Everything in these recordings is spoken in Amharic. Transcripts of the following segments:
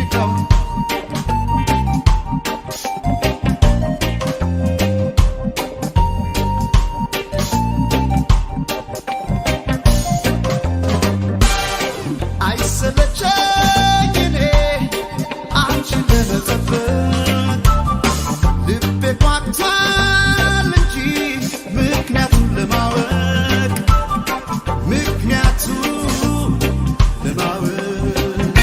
ጠይቀው አይሰለቸኝ እኔ አንቺን ለመጠበቅ ልቤ ጓግቷል እንጂ ምክንያቱን ለማወቅ ምክንያቱን ለማወቅ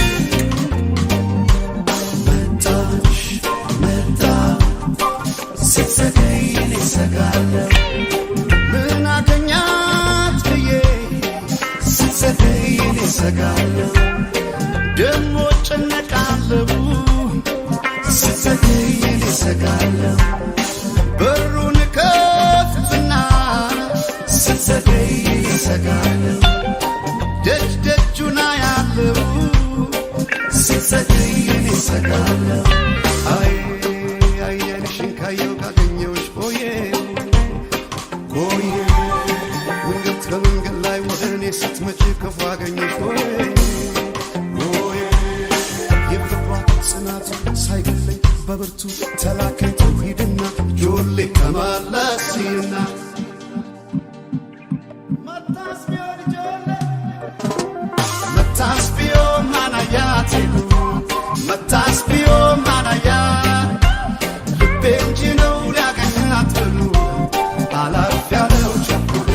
መጣሽ መጣ ስትዘገይ እኔ እሰጋለሁ ምን አገኛት ብዬ ስትዘገይ እኔ እሰጋለሁ ደሞ ጨነቃለሁ ስትዘገይ እኔ እሰጋለሁ በሩን ከፍትና ስትዘገይ እኔ እሰጋለሁ ደጅ ደጁን አያለሁ ስትዘገይ እኔ እሰጋለሁ አይ አይንሽን ካየው ካገኘውሽ ቆየ ቆየ መንገድ ከመንገድ ላይ ወደ እኔ ስትመጪ ክፉ አገኘሽ ቆየ ጽናቱ ሳይገለኝ በብርቱ ተላከይቱ ሂድና ጆሌ ከማላሲና መታስቢዮ ማናያቴሉ መታስቢዮ ማናያ ልቤ እንጂ ነው ሊያገኛት ብሉ አላርፍ ያለው ቸኩሉ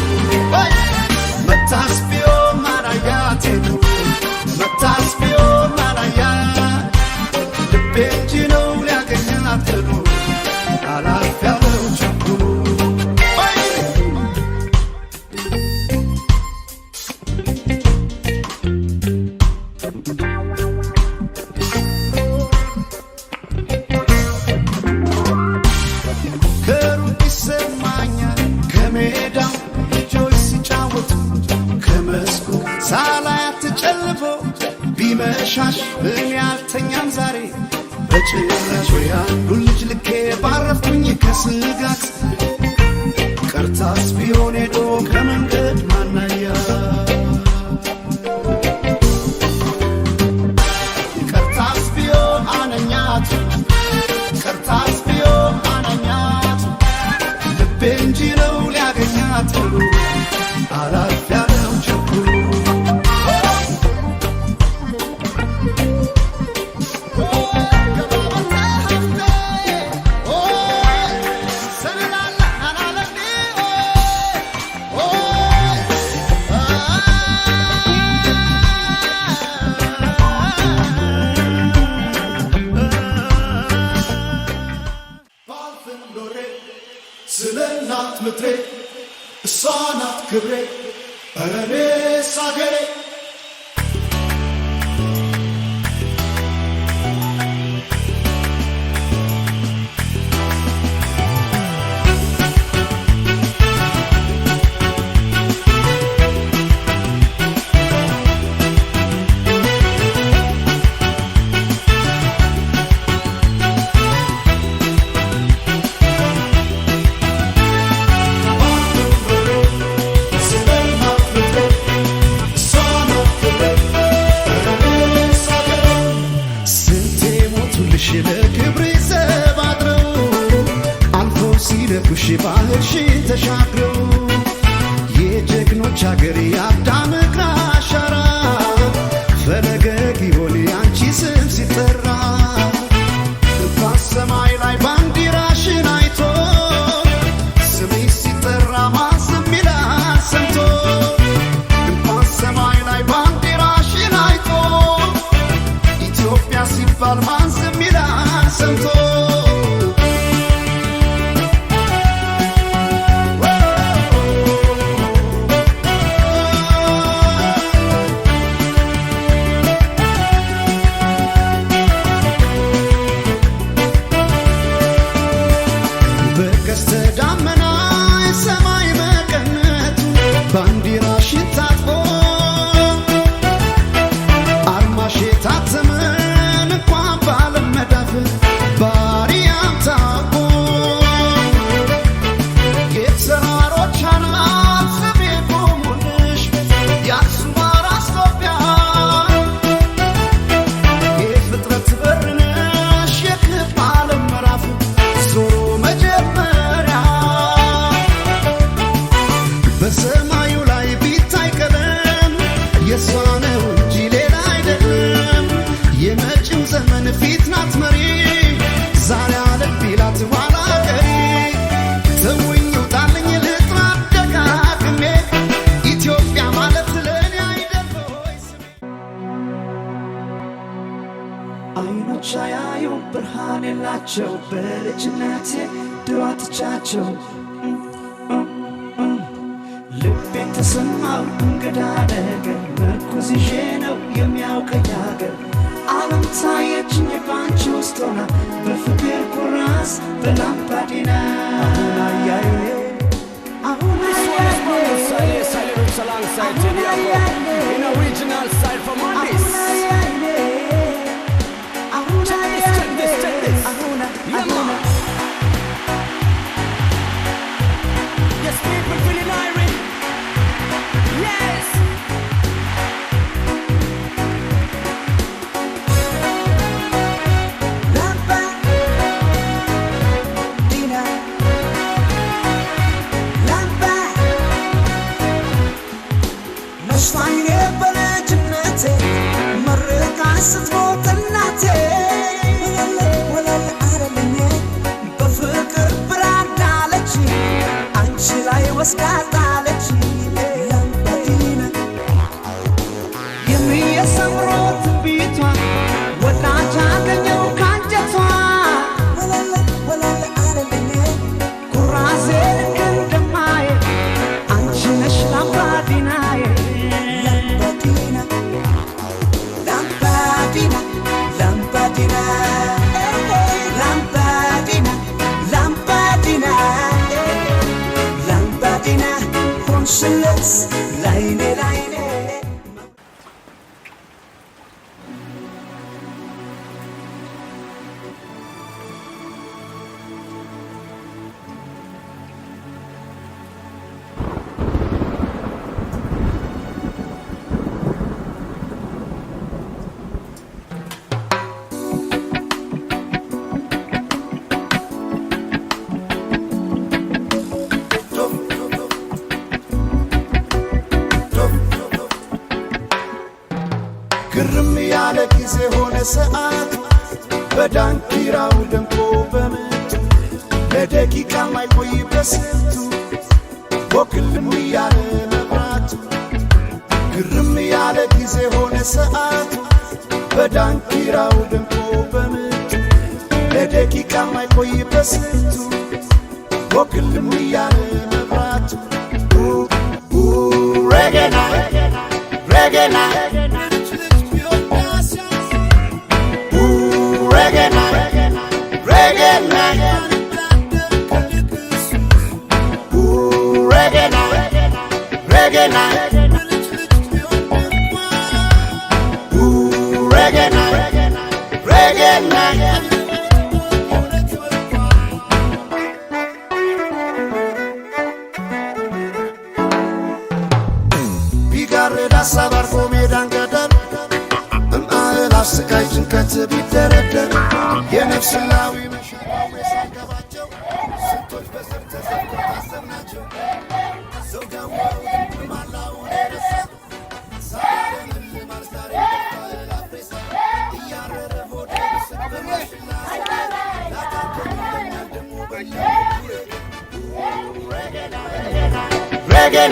መታስቢዮ ማናያቴሉ መታስቢዮ ማናያ ቤንጂ ነው ሊያገኛት ብሎ አላፍ ያለው ቸኩሉ ከሩቅ ይሰማኛል ከሜዳው ልጆች ሲጫወቱ ከመስኩ ሳላያት ጨልፎ ቢመሻሽ እኔ አልተኛም ዛሬ በጭራሽ ወይ አንዱን ልጅ ልኬ ባረፍኩኝ ከስጋት ቀርታስ ቢሆን ሄዶ ከመንገድ ማናያ ቀርታስ ቢሆን አነኛቱ ቀርታስ ቢሆን አነኛቱ ልቤ እንጂ ነው ሊያገኛት ብሎ አላፍ ያለው ቸኩሉ ስለናት ምድሬ እሷ ናት ክብሬ እኔስ አገሬ ሲለኩሽ ባህርሽን ተሻግረው የጀግኖች አገር የአዳም እግር አሻራ ፈለገ ጊዮን ያንቺ ስም ሲጠራ እንኳን ሰማይ ላይ ባንዲራሽን አይቶ ስምሽ ሲጠራ ማን ዝም ይላል ሰምቶ እንኳን ሰማይ ላይ ባንዲራሽን አይቶ ኢትዮጵያ ሲባል ማን ዝም ይላል ሰምቶ ባንዲራሽን ታጥፎ አርማሽ የታተመን እንኳን ባለመዳፍ አይኖች አያዩ ብርሃን የላቸው በልጅነቴ ድሮ አጥቻቸው ልቤን ተሰማው እንግዳ ነገር መርኩዝ ይዤ ነው የሚያውቀኝ አገር ዓለም ታየችኝ ባንቺ ውስጥ ሆና በፍቅር ኩራዝ በላምባዲና alongside Tidiago in a regional side from Mondays. Check this. Yeah, man. Yes, people feeling irate. Yes. ስትሞት እናቴ ወለል አረለኝ በፍቅር ብራንድ አለች አንቺ ላይ ወስዳጣለች ላምባዲና የሚያሰምሮት ቢቷ ወዳጅ አገኘው ካንጀቷ ወለል አረለኝ ኩራዜ እንደማየ አንቺ ነሽ ላምባዲናዬ Let's line it. ግርም ያለ ጊዜ ሆነ ሰዓት በዳንኪራው ደምቆ በምቱ ለደቂቃ ማይቆይ በስንቱ ቦክልም ያለ መብራቱ ግርም ያለ ጊዜ ሆነ ሰዓት በዳንኪራው ደምቆ በምቱ ለደቂቃ ማይቆይ በስንቱ ቦክልም ያለ መብራቱ Reggae night Sabar for me dan gadar አስቃይ ጭንቀት ቢደረደር የነፍስላዊ መሻው የሳቀባቸው ስንቶች በስር ተዘግተው ታሰብናቸው ሰው ጋዋው ማላው ደረሰ ሳይረን ማርታሪ አፍሬሳ እያረረ ሆደ በማሽላ ላታከም ደሞ በየው reggae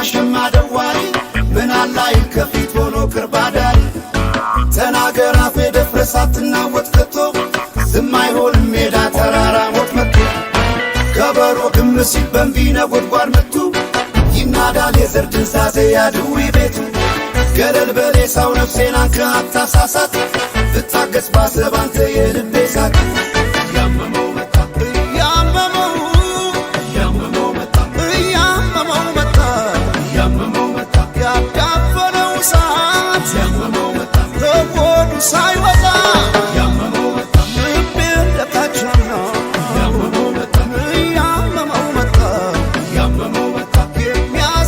ሸማደዋሪ ምን አላይ ከፊት ሆኖ ክርባዳሪ ተናገራ ፈደፍረሳትና ወጥቶ ዝም አይሆንም ሜዳ ተራራ ሞት መጥቶ ከበሮ ግም ሲል በእንቢነ ጉድጓድ መጥቶ ይናዳል የዘር ድንዛዜ ያድዊ ቤቱ ገለል በሌሳው ነፍሴን አንከ አታሳሳት ብታገስ ባሰብ አንተ የልቤ ሳት ያመመው መጣ ሳይወጣ ያመመው መጣ ልቤ እንደታቸና ያመመው መጣ ያመመው መጣ የሚያደርገው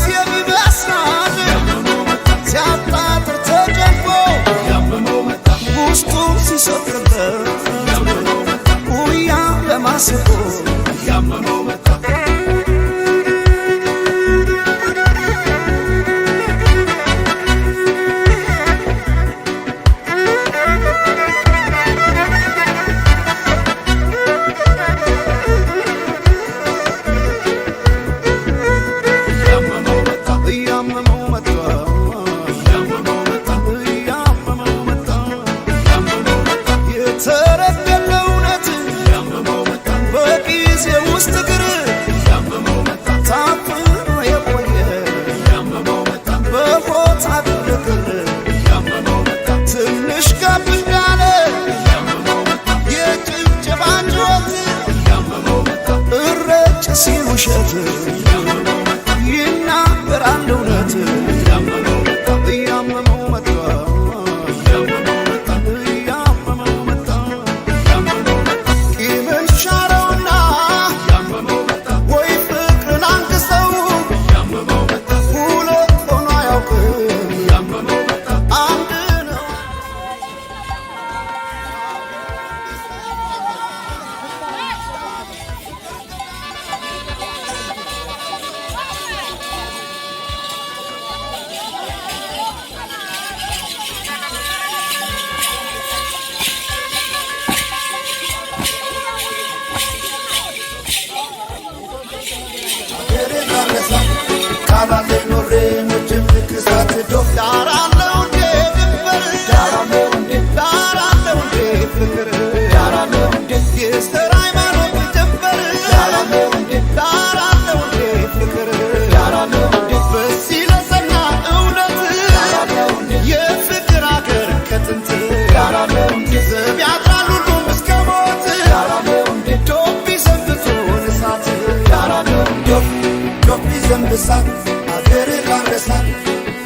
ዘንብሳት አገር ላረሳት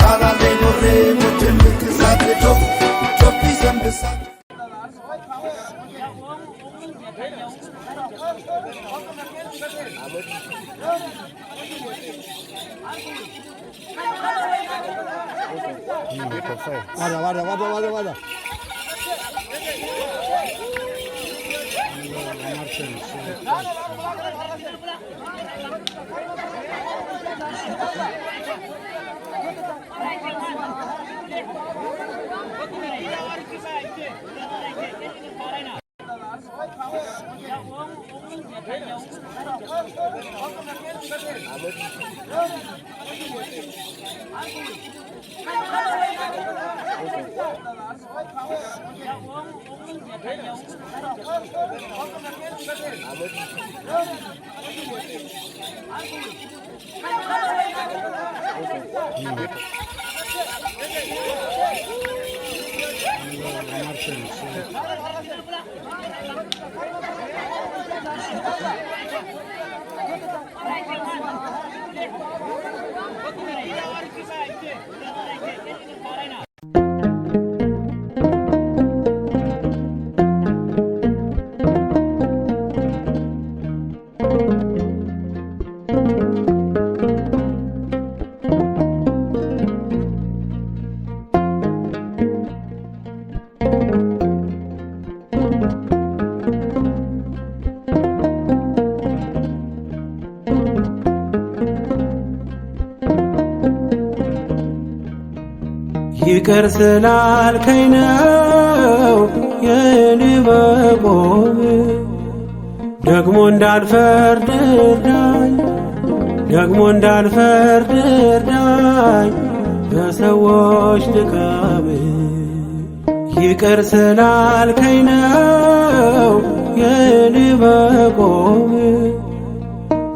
ካላለይ ኖሬ ሞትን ልክሳት ጮቢ ዘንብሳት Vada. ይቅር ስላልከኝ ነው የኔ መቆም ደግሞ እንዳልፈርድ እርዳኝ ደግሞ እንዳልፈርድ እርዳኝ በሰዎች ድካም ይቅር ስላልከኝ ነው የኔ መቆም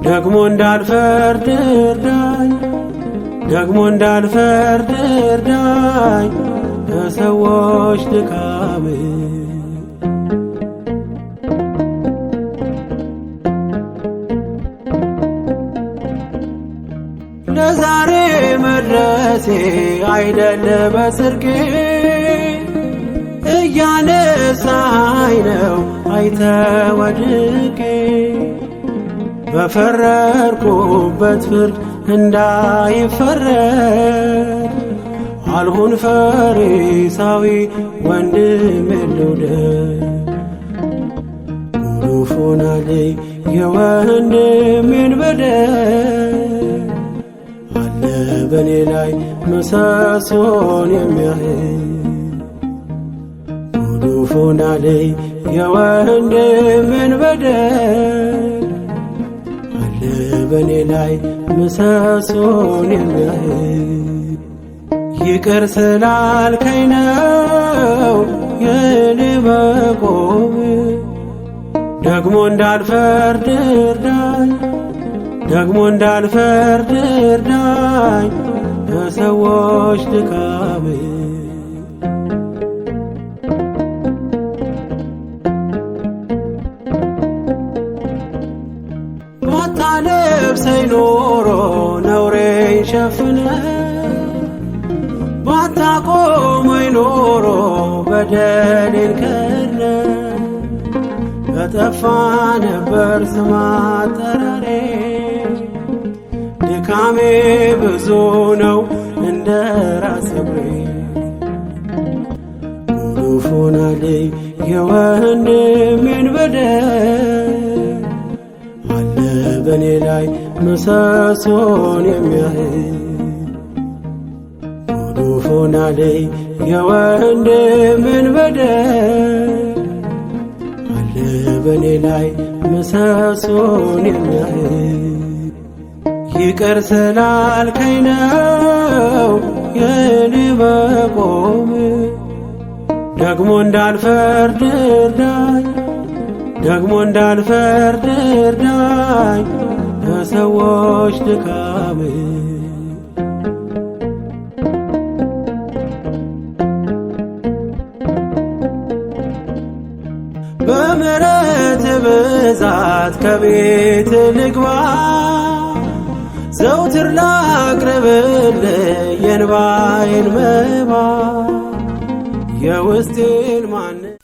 ደግሞ እንዳልፈርድ እርዳኝ ደግሞ እንዳልፈርድ እርዳኝ በሰዎች ድካም ለዛሬ መድረሴ አይደለ በጽድቄ እያነሳኝ ነው አይተ ወድቄ በፈረድኩበት ፍርድ እንዳይፈረድ አልሁን ፈሪሳዊ ወንድም ልውደድ ጉዱፍ ሆናለኝ የወንድሜን በደል አለ በኔ ላይ ምሰሶን የሚያህል ጉዱፍ ሆናለኝ የወንድሜን በደል በኔ ላይ ምሰሶን የሚያህል ይቅር ስላልከኝ ነው የኔ መቆም ደግሞ እንዳልፈርድ እርዳኝ ደግሞ እንዳልፈርድ እርዳኝ በሰዎች ድካም ባታለብሰኝ ኖሮ ነውሬን ሸፍነ ባታቆመኝ ኖሮ በደሌን ከድነ በጠፋ ነበር ስም አጠራሬ ድካሜ ብዙ ነው እንደ ራስ ፀጉሬ ጉዱፍ ሆናለኝ የወንድሜን በደል አለ በኔ ላይ ምሰሶን የሚያህል ጉዱፍ ሆናለኝ የወንድሜን በደል አለ በኔ ላይ ምሰሶን የሚያህል ይቅር ስላልከኝ ነው የኔ መቆም ደግሞ እንዳልፈርድ እርዳኝ ደግሞ እንዳልፈርድ እርዳኝ በሰዎች ድካም በምሕረት ብዛት ከቤት ልግባ ዘውትር ላቅርብልህ የእንባዬን መባ የውስጤን ማንነት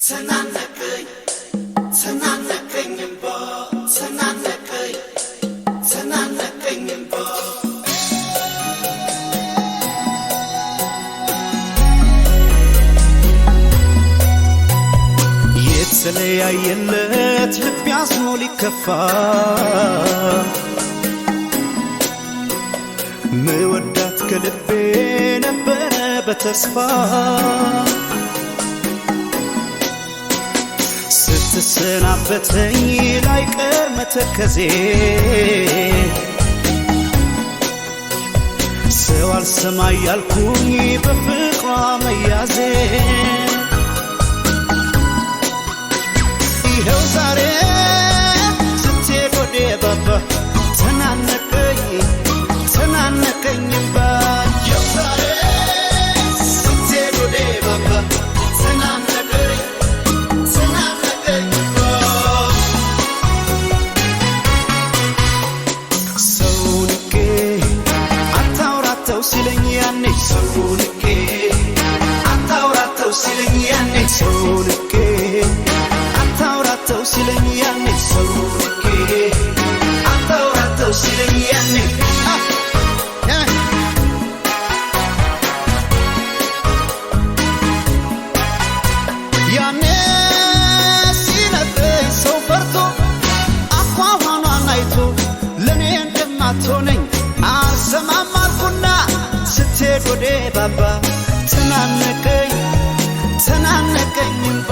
የተለያየለት ልብ ያዝኖ ሊከፋ ምወዳት ከልቤ ነበረ በተስፋ ስትሰናበተኝ ላይቀር መተከዜ ሰው አልሰማ ያልኩኝ በፍቅሯ መያዜ ይኸው ዛሬ ስትሄድ ወዴ ባባ ተናነቀኝ ተናነቀኝባ ይኸው ዛሬ ስትሄድ ወዴ ባባ ተናነቀኝ ተናነቀኝባ ሰው ንቄ አታውራተው ሲለኝ ያኔ ሰው ንቄ አታውራተው ሲለኝ ያኔ ሰው ንቄ አታውራተው ሲለኝ ያኔ ሰው ንቄ አታውራተው ሲለኝ ያኔ ያኔ ሲነግረኝ ሰው ፈርቶ አኳኋኗን አይቶ ለእኔ እንደማትሆነኝ አልሰማም አልኩና ስትሄድ ወዴ ባባ ተናነቀኝ ተናነቀኝባ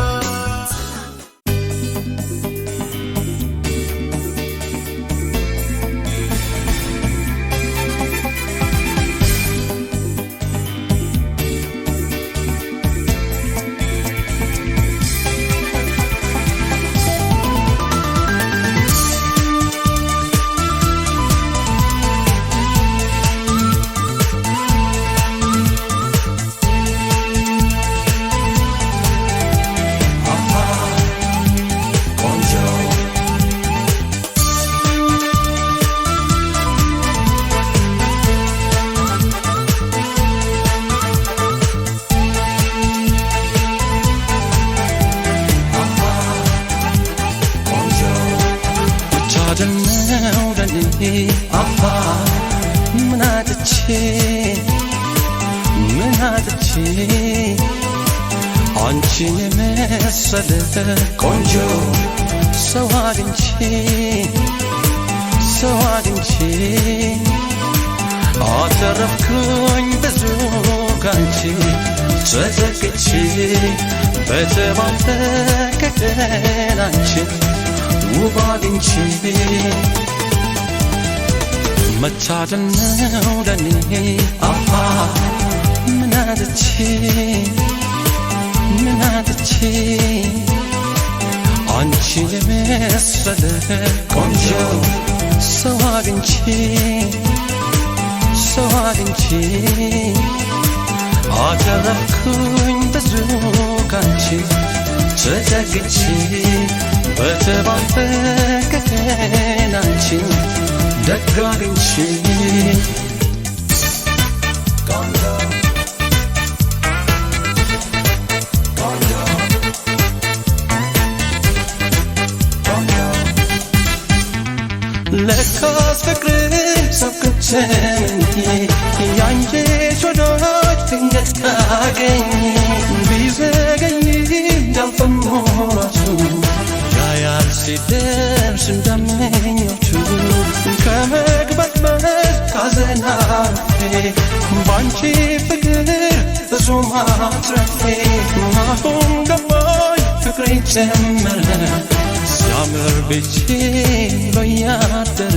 አንቺን የመሰለ ቆንጆ ሰው አግኝቼ አተረፍኩኝ ብዙ ካንቺ ተዘግቼ በተባረከ ቀን አንቺን ውብ አግኝቼ መታደል ነው ለኔ ምን አጥቼ አንቺን የመሰለ ቆንጆ ሰው አግኝቼ አተረፍኩኝ ብዙ ካንቺ ተዘግቼ በተባረከ ቀን አንቺን ደግ አግኝቼ ለካስ ፍቅርን ሰብክቼ ያንቺስ ወዳጅ ድንገት ካገኝ ቢዘገይም እንዳልፈሞቱ ያያል ሲደርስ እንደምኞቹ ከመግበጥበጥ ካዘናፌ ባንቺ ፍቅር ብዙ ማትረፌ አሁን ገባኝ ፍቅሬ ጨመረ ሲያምር ቤቼ በያደረ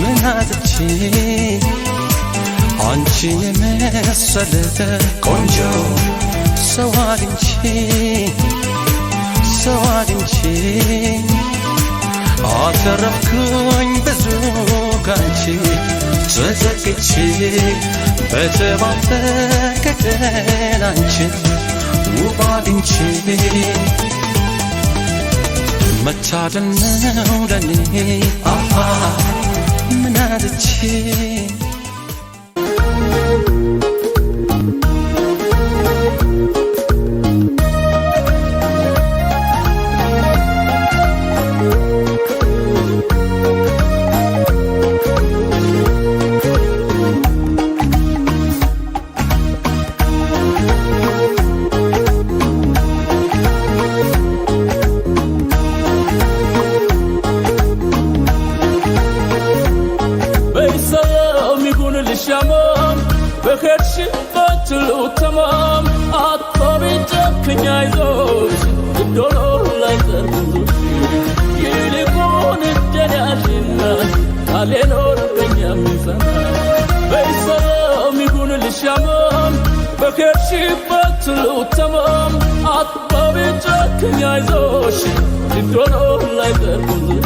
ምናትቼ አንቺን የመሰለ ቆንጆ ሰው አግኝቼ አተረፍኩኝ ብዙ ካንቺ ተዘግቼ በተባበቀ ቀን አንቺን ውብ አግኝቼ መታደል ነው ለኔ ምናትቼ تمام عطبي جبكني عايزوش الدولار لا يزرزوش يلقون الجناشنا علينا ربنا ميزانا بيسلام يقول للشمام بكرش بطلو تمام عطبي جبكني عايزوش الدولار لا يزرزوش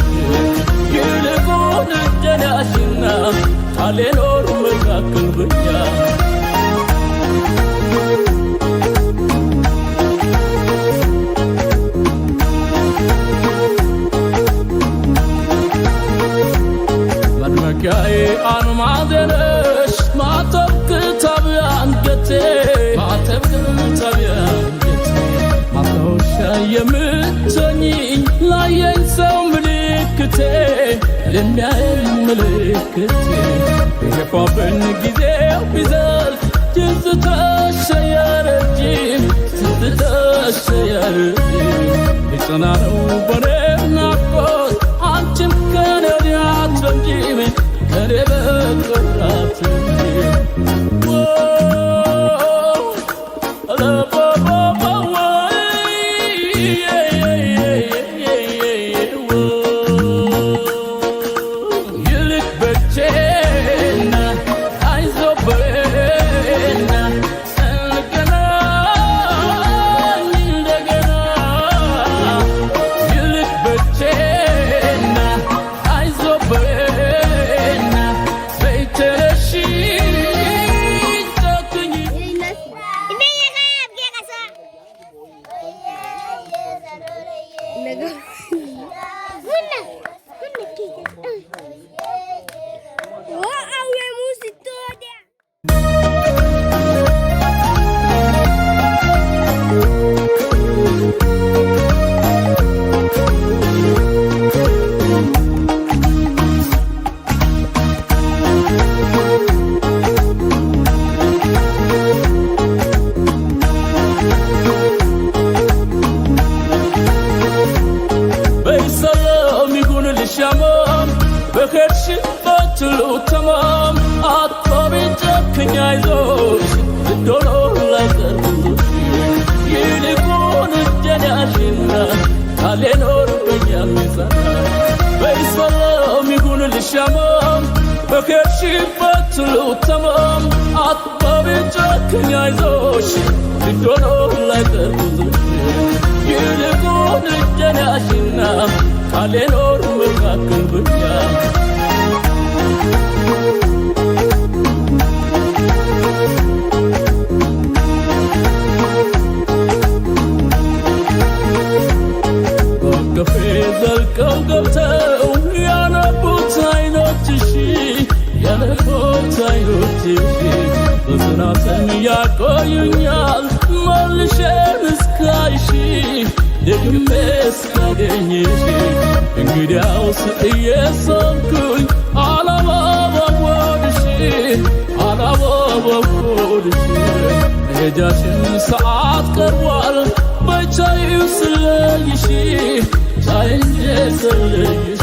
يلقون الجناشنا علينا ربنا كلبنا مدمكاي أنا ما درش ما تبقى تبيان قتي ما تبقى تبيان قتي ما توش يمتني لا ينسى ملكتي لما ملكتي يفوقن جزء بزال تزتاش يا رجيم تزتاش يا رجيم بسنارو برينا قوس አንቺም ከኔ ወዲያ አትፈንጂም ከኔ በቀር አትፈንጂም ይልቅ በቼና አይዞ በሬና እንገናኝ እንደገና ይልቅ በቼ بطلو تمام عطبي جبكني عايزوش الدولار لا يزرزوش يلقون الجناشنا علينا ربنا ميزانا بيسلام يقول للشمام بكرش بطلو تمام عطبي جبكني عايزوش الدولار لا يزرزوش يلقون الجناشنا علينا ربنا كلبنا በገፌ ዘልቀው ገብተው ያነቡት አይኖችሽ በጽናትን ያቆዩኛል መልሼን እስካይሽ ደግሜ እስካገኝሽ እንግዲያውስ እየሰብኩኝ አላባባወድሽ መሄጃሽን ሰዓት ቀርቧል በቻዩ ስለይሽ ቻይንጄ ስለይሽ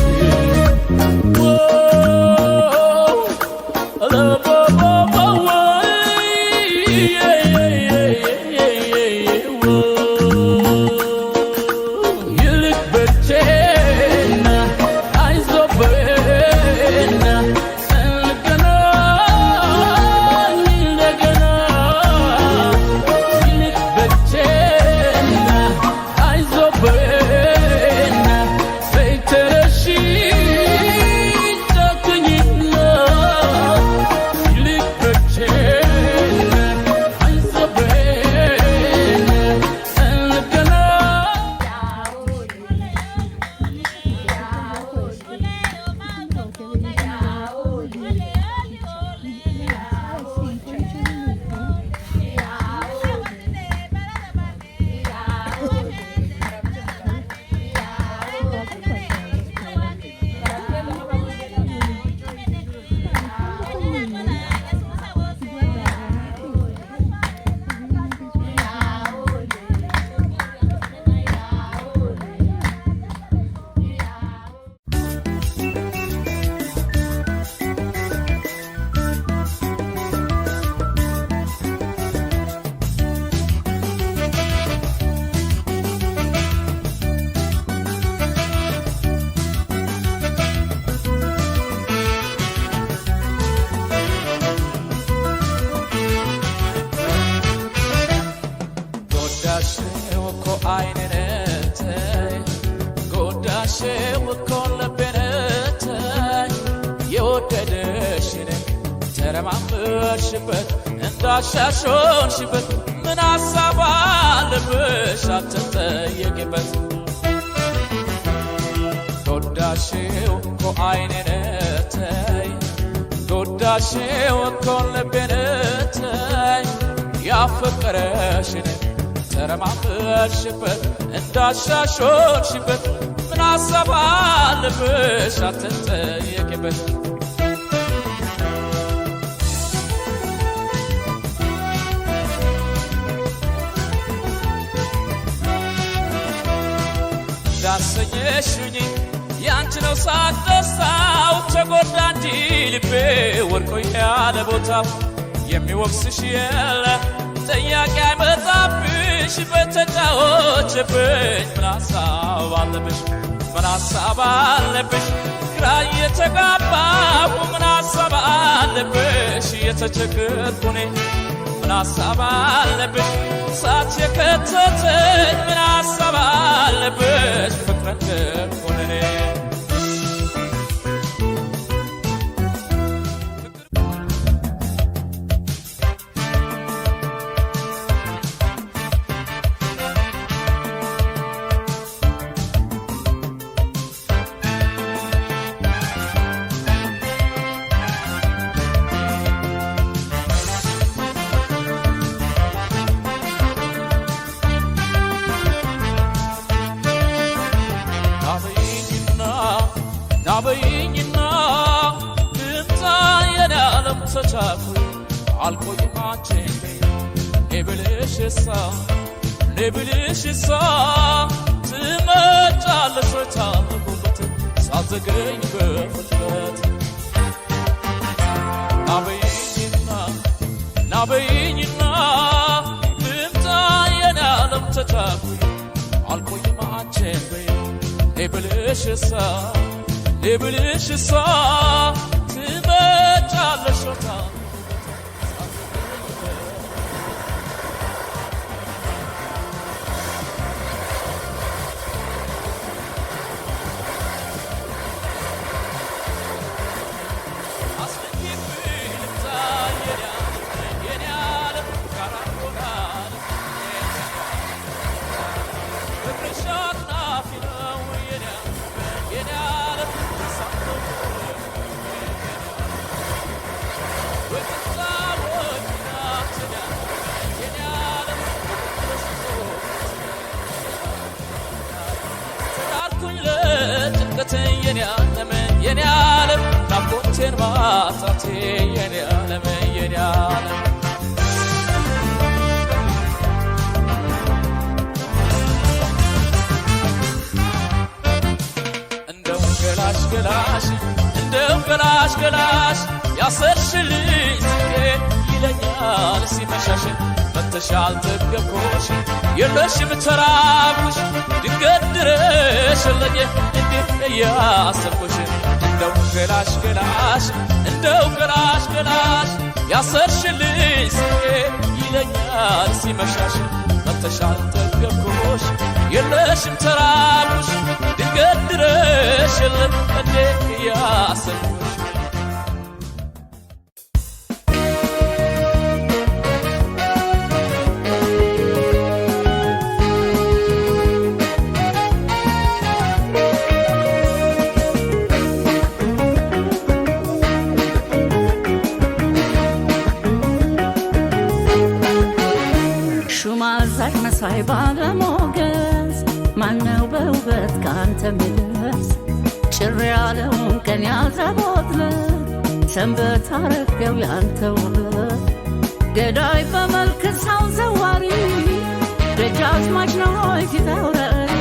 ይልቅ ብቻዬን አይዞህ በይና እንገናኝ እንደገና ይልቅ ብቻዬን አይዞህ በይና በይ ተነሺ ጨክኝና ይልቅ ብቻዬን አይዞህ በይና እንገናኝ ጎዳሽው እኮ አይኔን ተይ ጎዳሽው እኮ ልቤን ተይ የወደደሽን ተረማመድሽበት እንዳሻሾንሽበት ምን ሀሳብ አለብሽ አትጠየቂበት ጎዳሽው እኮ አይኔን ተይ ጎዳሽው እኮ ልቤን ተይ ያፈቀረሽን ተረማመድሽበት እንዳሻሾንሽበት ምን ሀሳብ አለብሽ አትጠየቂበት እንዳሰኘሽኝ ያንቺ ነው ሳቅ ደስታው ተጎዳ እንጂ ልቤ ወድቆ ያለ ቦታው የሚወቅስሽ የለ ጥያቄ አይመጣብሽ በተጫወችብኝ ምን ሀሳብ አለብሽ ምን ሀሳብ አለብሽ ግራ እየተጋባሁ ምን ሀሳብ አለብሽ እየተቸገርኩ እኔ ምን ሀሳብ አለብሽ ሳት የከተተኝ ምን ሀሳብ አለብሽ ፍቅርን ደርኩን እኔ ናበይኝና ልምጣ የኔ ዓለም ተቻኩል አልቆይም አንቺን ልብልሽሳ ትመጫለሽ ወይ ታጉበት ሳትዘገኝ በፍጥነት ናበይኝና ልምጣ የኔ ዓለም ተቻኩል አልቆይም አንቺን ልብልሽሳ ትመጫለሽ ወይ የኔ ዓለም ናፍቆቴን ማጣቴ የኔ ዓለም እንደው ገላሽ ያሰርሽልኝ ይለኛል ሲመሻሽ መተሻል ተገኮሽ የለሽም ተራብኩሽ ድንገት ድረሽልኝ እንዴት እያሰብኩሽ እንደው ገላሽ ገላሽ እንደው ገላሽ ገላሽ ያሰርሽልኝ ስሜ ይለኛል ሲመሻሽ መተሻል ተገኮሽ የለሽም ተራብኩሽ ድንገት ድረሽልኝ እንዴት እያሰብኩሽ መሳይ ባለሞገስ ማነው በውበት ካንተ ሚደርስ ጭር ያለውን ቀን ያዘቦትለት ሰንበት አረገው ያንተ ውበት ገዳይ በመልክ ሰው ዘዋሪ ደጃዝማች ነው ፊት አውራሪ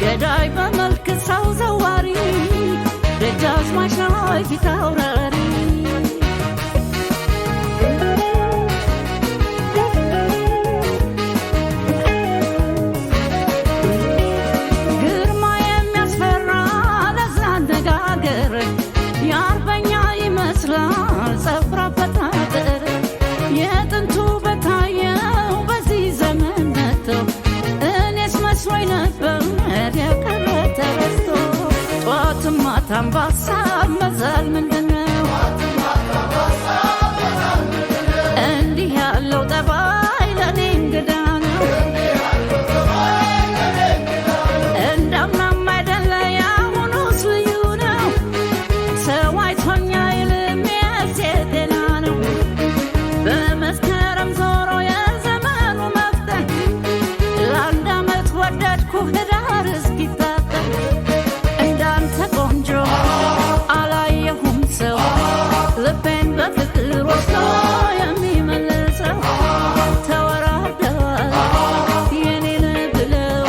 ገዳይ በመልክ ሰው ዘዋሪ ደጃዝማች ነው ፊት አውራሪ ታምባሳ መዛል ምንድነው እንዲህ ያለው ጠባይ ለኔ እንግዳ ነው እንዳምናም አይደለ ያሁኑስ ልዩ ነው ሰው አይቶኛ ይልም የሴቴና ነው በመስከረም ዞሮ የዘመኑ መፍተን ለአንድ ዓመት ወደድኩ ህዳር እስኪታጠን እንዳንተ ቆንጆ አላየሁም ሰው ልቤን በፍቅር ወስዶ የሚመልሰው ተወራርደዋል የኔን ብለው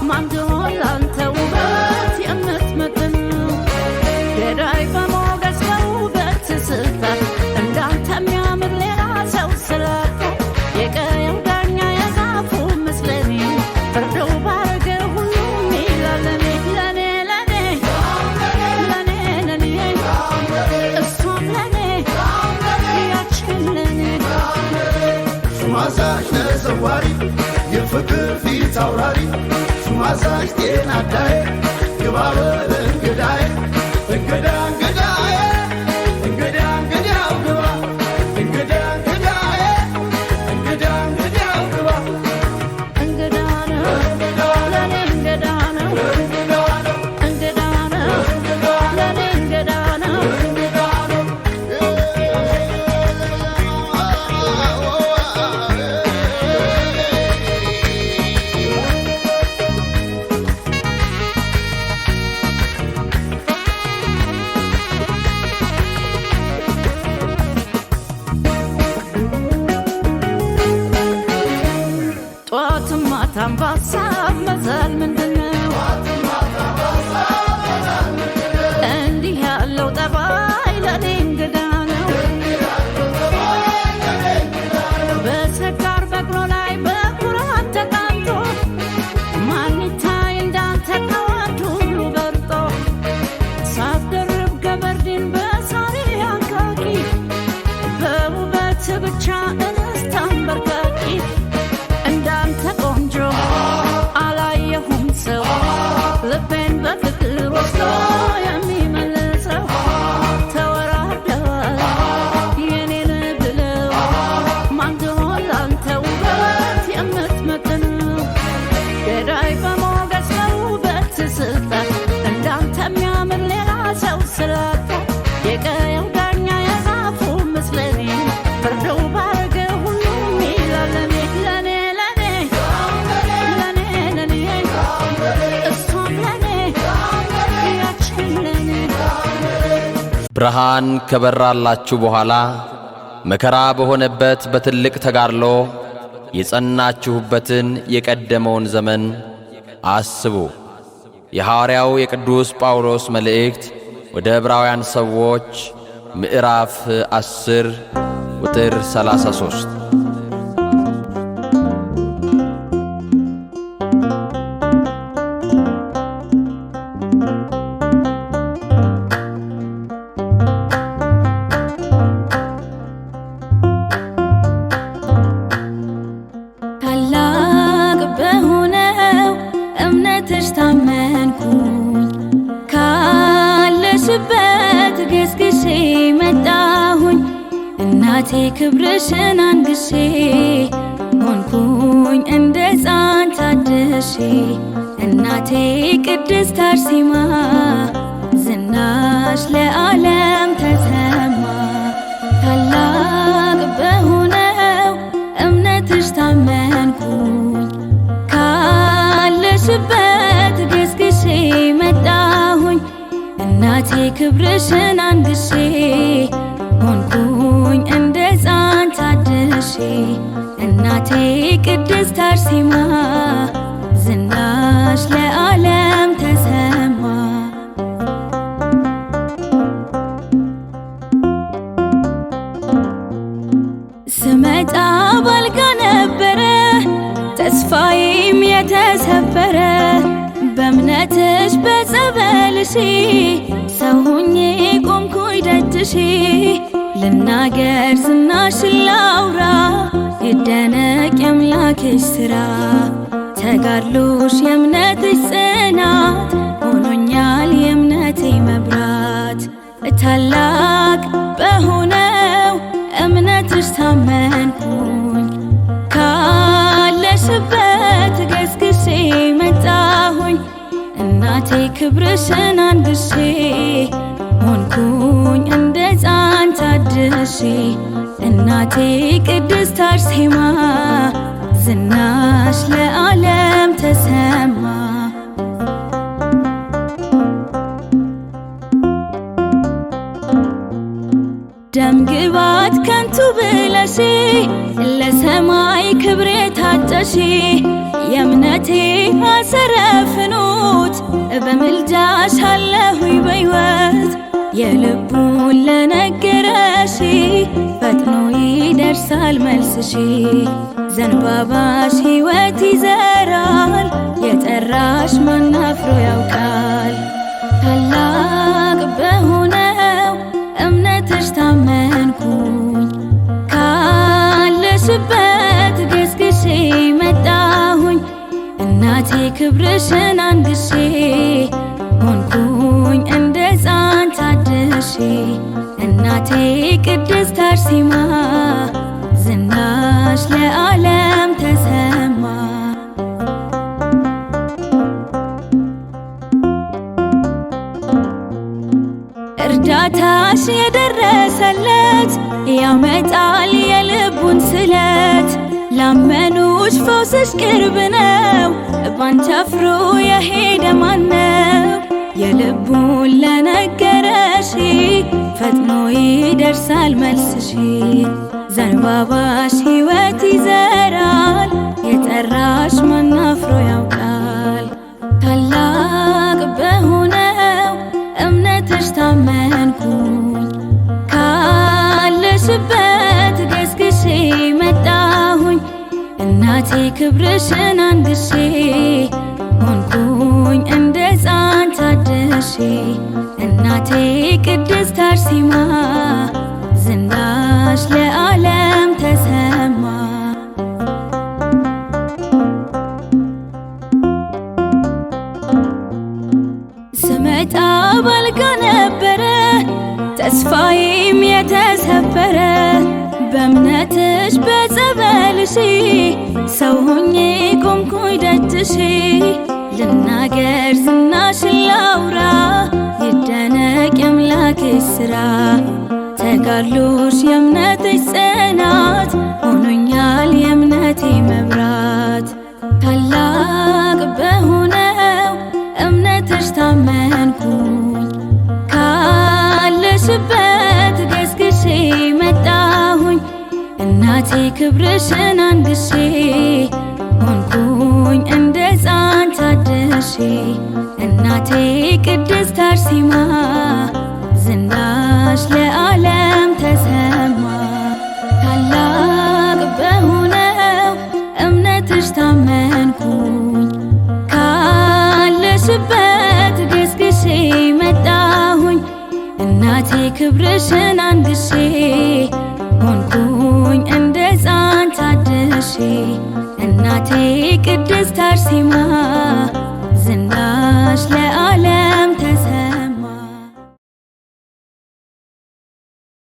ማንድሆን ላንተ ውበት የምትመጥነው ገዳይ በሞገስ በውበት ስታት እንዳንተ የሚያምር ሌላ ሰው ስላጣ የቀየው ዳኛ የዛፉ ምስለኔ ፍርደው ባረገ ሁሉም ይላለኔ ሹማዛሽ ነዘዋሪ የፍቅር ፊት አውራሪ ሹማዛሽ ጤና ዳይ ግባበል እንግዳይ እንግዳ እንግዳይ እንግዳ እንግዳው ግባ እንግዳ እንግዳይ እንግዳ እንግዳው ግባ እንግዳ ነው ለኔ እንግዳ ነው እንግዳ ነው ለኔ እንግዳ ነው ጧትም ማታም ባሳብ መዛል ምንድነው እንዲህ ያለው ጠባይ ለኔ እንግዳ ነው በሰካር በቅሎ ላይ በኩራት ተቃንቶ ማን ይታይ እንዳንተ ከወንድ ሁሉ በርጦ ሳትደርብ ገበርድን በሳሪ አንካኪ በውበት ብቻ እንስት አንበርካኪ እንዳንተ ቆንጆ አላየሁም ሰው ልቤን በፍቅር ወስዶ የሚመልሰው ተወራርደዋል የኔን ብለው ማንድሆን ላንተ ውበት የምትመጥነው ገዳይ በሞገስ በውበት ስታት እንዳንተ የሚያምር ሌላ ሰው ስላጣ የቀየው ዳኛ የዛፉ ምስለኔ ፍርደው ባረገ ሁሉም ይላለኔ ብርሃን ከበራላችሁ በኋላ መከራ በሆነበት በትልቅ ተጋድሎ የጸናችሁበትን የቀደመውን ዘመን አስቡ። የሐዋርያው የቅዱስ ጳውሎስ መልእክት ወደ ዕብራውያን ሰዎች ምዕራፍ 10 ቁጥር 33 እናቴ ክብርሽን አንግሼ ሆንኩኝ እንደ ሕፃን ታድሼ እናቴ ቅድስት አርሴማ ዝናሽ ለዓለም ተሰማ ታላቅ በሆነው እምነትሽ ታመንኩኝ ካለሽበት ገስግሼ መጣሁኝ እናቴ ክብርሽን አንግሼ ሆንኩኝ እንደ ሕፃን ታድሼ እናቴ ቅድስት አርሴማ ዝናሽ ለዓለም ተሰማ ስመጣ ባልጋ ነበረ ተስፋዬም የተሰበረ በእምነትሽ በጸበልሽ ሰው ሆኜ ቆምኩኝ ደጅሽ ልናገር ዝናሽን ላውራ ይደነቅ የአምላክሽ ሥራ ተጋድሎሽ የእምነትሽ ጽናት ሆኖኛል የእምነቴ መብራት ታላቅ በሆነው እምነትሽ ታመንኩኝ ካለሽበት ገስግሼ መጣሁኝ እናቴ ክብርሽን አንግሼ ሆንኩኝ እንደ ሕፃን ታድሼ እናቴ ቅድስት አርሴማ ዝናሽ ለዓለም ተሰማ ደም ግባት ከንቱ ብለሽ ለሰማይ ክብር ታጨሽ የእምነቴ አሰረ ፍኖት በምልጃሽ አለሁኝ በሕይወት የልቡን ለነገረሽ ፈጥኖ ይደርሳል መልስሽ ዘንባባሽ ሕይወት ይዘራል የጠራሽ ማን አፍሮ ያውቃል ታላቅ በሆነው እምነትሽ ታመንኩኝ ካለሽበት ገስግሼ መጣሁኝ እናቴ ክብርሽን አንግሼ ሆንኩኝ እንደ ሕፃን ታድሼ እናቴ ቅድስት አርሴማ ዝናሽ ለዓለም ተሰማ እርዳታሽ የደረሰለት ያመጣል የልቡን ስለት ላመኑሽ ፈውስሽ ቅርብ ነው ባንቺ አፍሮ የሄደ ማነው የልቡን ለነገረሽ ፈጥኖ ይደርሳል መልስሽ ዘንባባሽ ሕይወት ይዘራል የጠራሽ ማን አፍሮ ያውቃል ታላቅ በሆነው እምነትሽ ታመንኩኝ ካለሽበት ገስግሼ መጣሁኝ እናቴ ክብርሽን አንግሼ ሆንኩኝ እንደ ሕፃን ታድሼ እናቴ ቅድስት አርሴማ ዝናሽ ለዓለም ተሰማ ስመጣ ባልጋ ነበረ ተስፋዬም የተሰበረ በእምነትሽ በጸበልሽ ሰው ሆኜ ቆምኩኝ ደጅሽ ልናገር ዝናሽን ላውራ ይደነቅ የአምላክሽ ሥራ ተጋድሎሽ የእምነትሽ ጽናት ሆኖኛል የእምነቴ መብራት ታላቅ በሆነው እምነትሽ ታመንኩኝ ካለሽበት ገስግሼ መጣሁኝ እናቴ ክብርሽን አንግሼ ሆንኩኝ እንደ ሕፃን ታድሼ እናቴ ቅድስት አርሴማ ዝናሽ ለዓለም ተሰማ ታላቅ በሆነው እምነትሽ ታመንኩኝ ካለሽበት ገስግሼ መጣሁኝ እናቴ ክብርሽን አንግሼ ሆንኩኝ እንደ ሕፃን ታድሼ እናቴ ቅድስት አርሴማ ዝናሽ ለዓለም